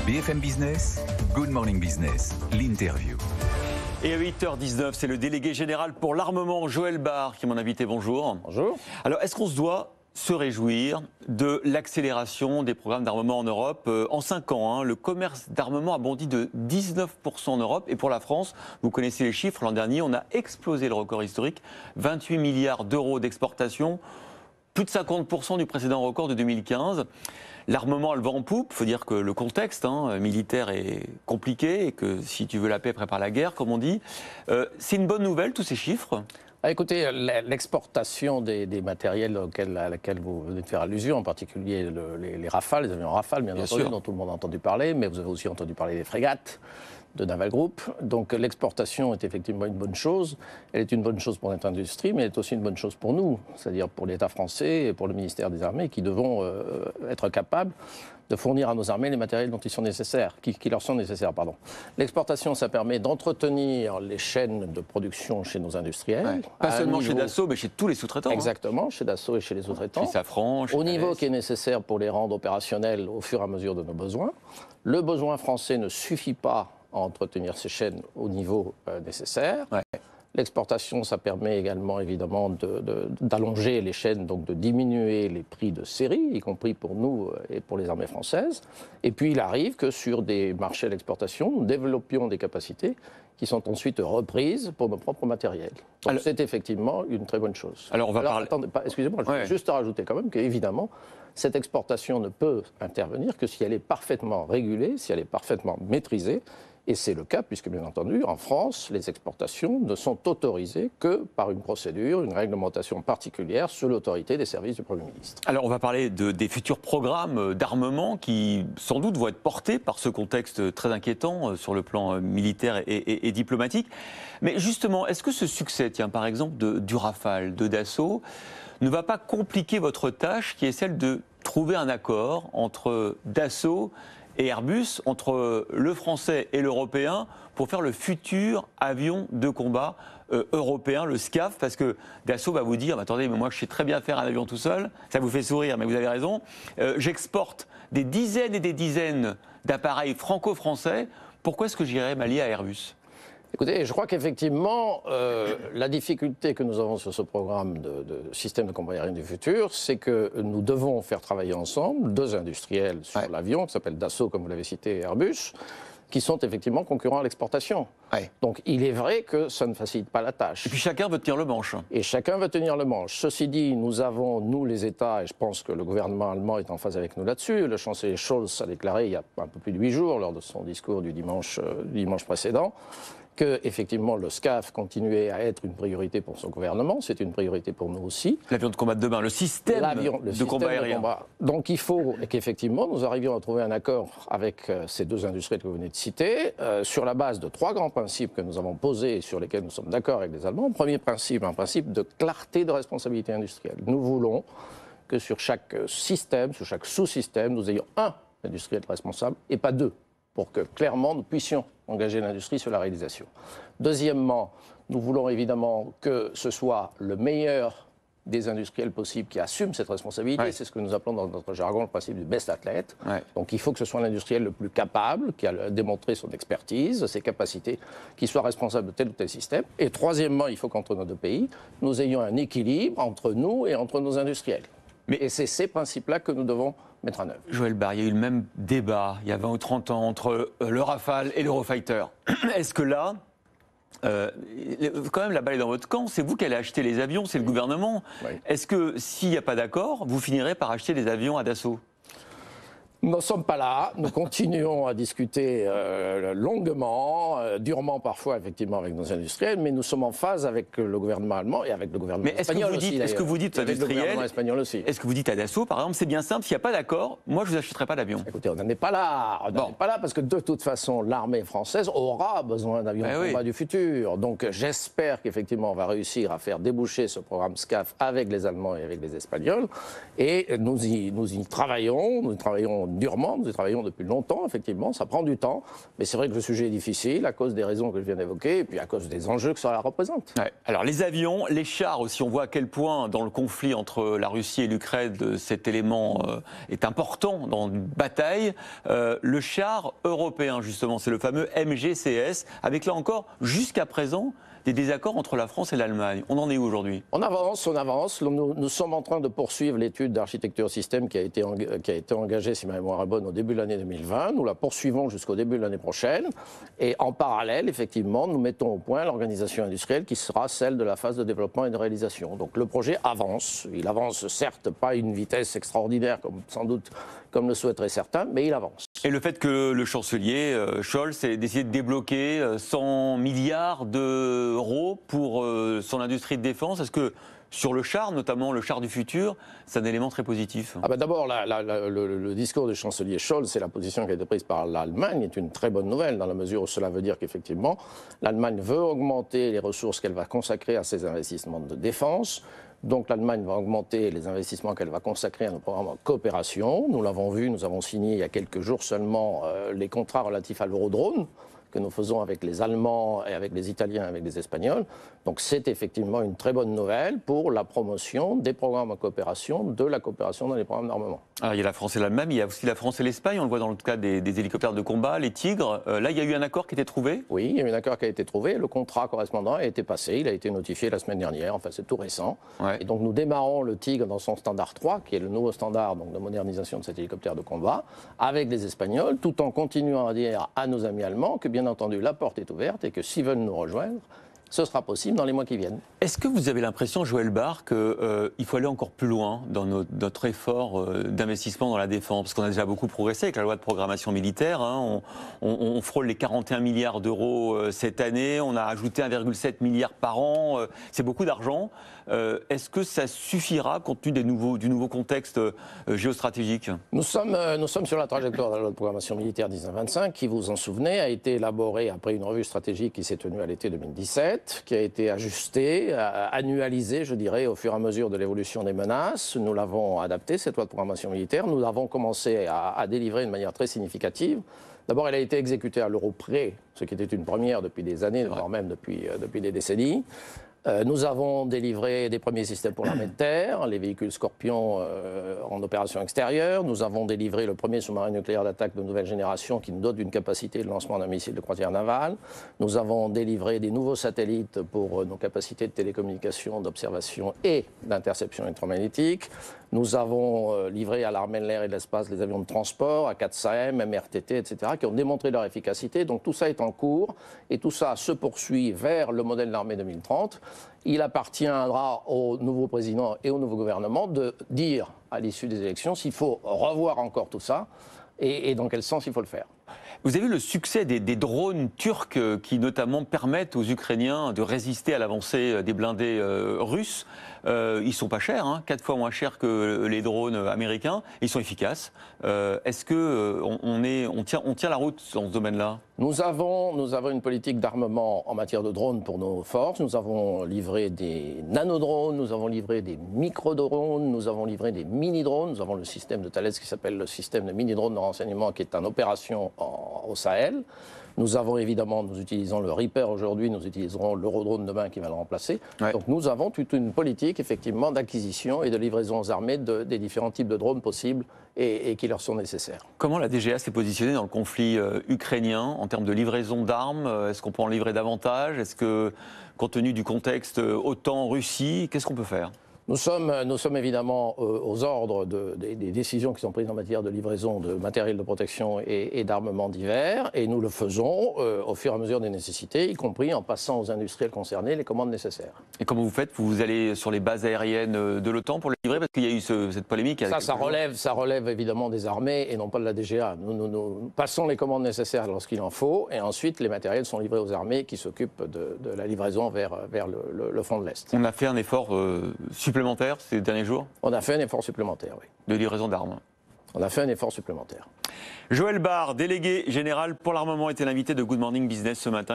BFM Business, Good Morning Business, l'interview. Et à 8h19, c'est le délégué général pour l'armement, Joël Barre, qui est mon invité. Bonjour. Bonjour. Alors, est-ce qu'on se doit se réjouir de l'accélération des programmes d'armement en Europe? En 5 ans, le commerce d'armement a bondi de 19% en Europe. Et pour la France, vous connaissez les chiffres, l'an dernier, on a explosé le record historique, 28 milliards d'euros d'exportation, plus de 50% du précédent record de 2015. L'armement a le vent en poupe. Il faut dire que le contexte militaire est compliqué et que si tu veux la paix, prépare la guerre, comme on dit. C'est une bonne nouvelle, tous ces chiffres? Écoutez, l'exportation des matériels à laquelle vous venez de faire allusion, en particulier les Rafales, les avions Rafale, bien entendu, dont tout le monde a entendu parler, mais vous avez aussi entendu parler des frégates de Naval Group. Donc l'exportation est effectivement une bonne chose. Elle est une bonne chose pour notre industrie, mais elle est aussi une bonne chose pour nous, c'est-à-dire pour l'État français et pour le ministère des Armées, qui devons être capables de fournir à nos armées les matériels dont ils sont nécessaires, qui leur sont nécessaires. L'exportation, ça permet d'entretenir les chaînes de production chez nos industriels. Ouais. Pas seulement chez Dassault, mais chez tous les sous-traitants. Exactement, chez Dassault et chez les sous-traitants. Chez Safran, chez au niveau qui est nécessaire pour les rendre opérationnels au fur et à mesure de nos besoins. Le besoin français ne suffit pas à entretenir ces chaînes au niveau nécessaire. Ouais. L'exportation, ça permet également, évidemment, d'allonger les chaînes, donc de diminuer les prix de série, y compris pour nous et pour les armées françaises. Et puis, il arrive que sur des marchés à l'exportation, nous développions des capacités qui sont ensuite reprises pour nos propres matériels. Donc, c'est effectivement une très bonne chose. Alors, on va parler... Excusez-moi, je veux juste rajouter quand même qu'évidemment, cette exportation ne peut intervenir que si elle est parfaitement régulée, si elle est parfaitement maîtrisée. Et c'est le cas puisque, bien entendu, en France, les exportations ne sont autorisées que par une procédure, une réglementation particulière sous l'autorité des services du Premier ministre. Alors, on va parler des futurs programmes d'armement qui, sans doute, vont être portés par ce contexte très inquiétant sur le plan militaire et diplomatique. Mais justement, est-ce que ce succès, par exemple, du Rafale, de Dassault, ne va pas compliquer votre tâche qui est celle de trouver un accord entre Dassault et Airbus, entre le français et l'européen, pour faire le futur avion de combat européen, le SCAF, parce que Dassault va vous dire, attendez, mais moi je sais très bien faire un avion tout seul, ça vous fait sourire, mais vous avez raison, j'exporte des dizaines et des dizaines d'appareils franco-français, pourquoi est-ce que j'irais m'allier à Airbus ? Écoutez, je crois qu'effectivement, la difficulté que nous avons sur ce programme de système de combat aérien du futur, c'est que nous devons faire travailler ensemble deux industriels sur l'avion, qui s'appellent Dassault, comme vous l'avez cité, et Airbus, qui sont effectivement concurrents à l'exportation. Donc il est vrai que ça ne facilite pas la tâche. Et puis chacun veut tenir le manche. Et chacun veut tenir le manche. Ceci dit, nous avons, nous les États, et je pense que le gouvernement allemand est en phase avec nous là-dessus, le chancelier Scholz a déclaré il y a un peu plus de 8 jours, lors de son discours du dimanche précédent, que effectivement le SCAF continuait à être une priorité pour son gouvernement, c'est une priorité pour nous aussi. L'avion de combat de demain, le système de combat aérien. Donc il faut qu'effectivement nous arrivions à trouver un accord avec ces deux industriels que vous venez de citer, sur la base de 3 grands principes que nous avons posés et sur lesquels nous sommes d'accord avec les Allemands. Premier principe, un principe de clarté de responsabilité industrielle. Nous voulons que sur chaque système, sur chaque sous-système, nous ayons un industriel responsable et pas 2. Pour que, clairement, nous puissions engager l'industrie sur la réalisation. Deuxièmement, nous voulons évidemment que ce soit le meilleur des industriels possibles qui assument cette responsabilité. C'est ce que nous appelons dans notre jargon le principe du best athlète. Donc il faut que ce soit l'industriel le plus capable, qui a démontré son expertise, ses capacités, qui soit responsable de tel ou tel système. Et troisièmement, il faut qu'entre nos deux pays, nous ayons un équilibre entre nous et entre nos industriels. Et c'est ces principes-là que nous devons mettre en œuvre. Joël Barre, il y a eu le même débat il y a 20 ou 30 ans entre le Rafale et l'Eurofighter. Est-ce que là, quand même la balle est dans votre camp, c'est vous qui allez acheter les avions, c'est le gouvernement. Est-ce que s'il n'y a pas d'accord, vous finirez par acheter des avions à Dassault ? Nous n'en sommes pas là. Nous continuons à discuter longuement, durement parfois, effectivement, avec nos industriels, mais nous sommes en phase avec le gouvernement allemand et avec le gouvernement espagnol aussi. Est-ce que vous dites aux industriels, est-ce que vous dites à Dassault, par exemple, c'est bien simple, s'il n'y a pas d'accord, moi je ne vous achèterai pas d'avion? Écoutez, on n'en est pas là. On n'en est pas là parce que de toute façon, l'armée française aura besoin d'avions de combat du futur. Donc j'espère qu'effectivement, on va réussir à faire déboucher ce programme SCAF avec les Allemands et avec les Espagnols. Et nous y travaillons durement, nous y travaillons depuis longtemps, effectivement, ça prend du temps, mais c'est vrai que le sujet est difficile à cause des raisons que je viens d'évoquer et puis à cause des enjeux que cela représente. Ouais. Alors les avions, les chars aussi, on voit à quel point dans le conflit entre la Russie et l'Ukraine, cet élément est important dans une bataille. Le char européen, justement, c'est le fameux MGCS, avec là encore, jusqu'à présent, des désaccords entre la France et l'Allemagne. On en est où aujourd'hui? On avance. Nous sommes en train de poursuivre l'étude d'architecture système qui a été engagée, si ma mémoire est bonne, au début de l'année 2020. Nous la poursuivons jusqu'au début de l'année prochaine. Et en parallèle, effectivement, nous mettons au point l'organisation industrielle qui sera celle de la phase de développement et de réalisation. Donc le projet avance. Il avance certes pas à une vitesse extraordinaire, comme le souhaiteraient certains, mais il avance. Et le fait que le chancelier Scholz ait décidé de débloquer 100 milliards d'euros pour son industrie de défense, est-ce que sur le char, notamment le char du futur, c'est un élément très positif? D'abord, le discours du chancelier Scholz et la position qui a été prise par l'Allemagne est une très bonne nouvelle, dans la mesure où cela veut dire qu'effectivement, l'Allemagne veut augmenter les ressources qu'elle va consacrer à ses investissements de défense. Donc l'Allemagne va augmenter les investissements qu'elle va consacrer à nos programmes en coopération. Nous l'avons vu, nous avons signé il y a quelques jours seulement les contrats relatifs à l'Eurodrone que nous faisons avec les Allemands et avec les Italiens et avec les Espagnols. Donc c'est effectivement une très bonne nouvelle pour la promotion des programmes en coopération, de la coopération dans les programmes d'armement. Alors il y a la France et l'Allemagne, mais il y a aussi la France et l'Espagne, on le voit dans le cas des hélicoptères de combat, les Tigres. Là, il y a eu un accord qui a été trouvé? Oui, il y a eu un accord qui a été trouvé. Le contrat correspondant a été passé, il a été notifié la semaine dernière, enfin c'est tout récent. Ouais. Et donc nous démarrons le Tigre dans son standard 3, qui est le nouveau standard donc, de modernisation de cet hélicoptère de combat, avec les Espagnols, tout en continuant à dire à nos amis allemands que bien entendu la porte est ouverte et que s'ils veulent nous rejoindre, ce sera possible dans les mois qui viennent. Est-ce que vous avez l'impression, Joël Barre, qu'il faut aller encore plus loin dans notre effort d'investissement dans la défense? Parce qu'on a déjà beaucoup progressé avec la loi de programmation militaire. Hein. On frôle les 41 milliards d'euros cette année. On a ajouté 1,7 milliard par an. C'est beaucoup d'argent. Est-ce que ça suffira compte tenu du nouveau contexte géostratégique? Nous sommes sur la trajectoire de la loi de programmation militaire 1925 qui, vous en souvenez, a été élaborée après une revue stratégique qui s'est tenue à l'été 2017. Qui a été ajustée, annualisée, je dirais, au fur et à mesure de l'évolution des menaces. Nous l'avons adaptée, cette loi de programmation militaire. Nous l'avons commencé à délivrer de manière très significative. D'abord, elle a été exécutée à l'euro près, ce qui était une première depuis des années, voire même depuis des décennies. Nous avons délivré des premiers systèmes pour l'armée de terre, les véhicules Scorpion en opération extérieure. Nous avons délivré le premier sous-marin nucléaire d'attaque de nouvelle génération qui nous dote d'une capacité de lancement d'un missile de croisière navale. Nous avons délivré des nouveaux satellites pour nos capacités de télécommunication, d'observation et d'interception électromagnétique. Nous avons livré à l'armée de l'air et de l'espace les avions de transport, A400M, MRTT, etc., qui ont démontré leur efficacité. Donc tout ça est en cours et tout ça se poursuit vers le modèle de l'armée 2030. Il appartiendra au nouveau président et au nouveau gouvernement de dire à l'issue des élections s'il faut revoir encore tout ça et dans quel sens il faut le faire. Vous avez vu le succès des drones turcs qui notamment permettent aux Ukrainiens de résister à l'avancée des blindés russes. Ils ne sont pas chers, hein, 4 fois moins chers que les drones américains. Ils sont efficaces. Est-ce qu'on tient la route dans ce domaine-là? Nous avons une politique d'armement en matière de drones pour nos forces. Nous avons livré des nanodrones, nous avons livré des micro-drones, nous avons livré des mini-drones. Nous avons le système de Thales qui s'appelle le système de mini-drones de renseignement qui est en opération au Sahel. Nous utilisons le Reaper aujourd'hui, nous utiliserons l'Eurodrone demain qui va le remplacer. Ouais. Donc nous avons toute une politique effectivement d'acquisition et de livraison aux armées des différents types de drones possibles et qui leur sont nécessaires. Comment la DGA s'est positionnée dans le conflit ukrainien en termes de livraison d'armes? Est-ce qu'on peut en livrer davantage? Est-ce que, compte tenu du contexte OTAN-Russie, qu'est-ce qu'on peut faire? Nous sommes évidemment aux ordres des décisions qui sont prises en matière de livraison de matériel de protection et d'armements divers, et nous le faisons au fur et à mesure des nécessités, y compris en passant aux industriels concernés les commandes nécessaires. Et comment vous faites? Vous allez sur les bases aériennes de l'OTAN pour le livrer? Parce qu'il y a eu cette polémique. Ça relève évidemment des armées et non pas de la DGA. Nous passons les commandes nécessaires lorsqu'il en faut, et ensuite les matériels sont livrés aux armées qui s'occupent de la livraison vers le front de l'Est. On a fait un effort supplémentaire ces derniers jours? On a fait un effort supplémentaire, oui. De livraison d'armes? On a fait un effort supplémentaire. Joël Barre, délégué général pour l'armement, était l'invité de Good Morning Business ce matin.